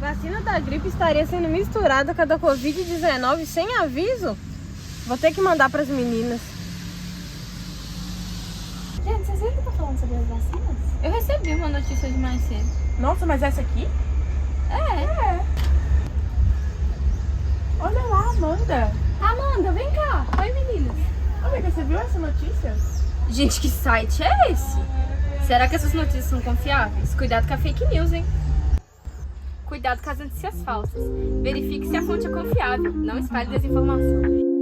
Vacina da gripe estaria sendo misturada com a da Covid-19 sem aviso? Vou ter que mandar para as meninas. Gente, vocês viram que eu tô falando sobre as vacinas? Eu recebi uma notícia de mais cedo. Nossa, mas essa aqui? É. Olha lá, Amanda. Amanda, vem cá. Oi, meninas. Amiga, você viu essa notícia? Gente, que site é esse? Será que essas notícias são confiáveis? Cuidado com a fake news, hein? Cuidado com as notícias falsas. Verifique se a fonte é confiável. Não espalhe desinformação.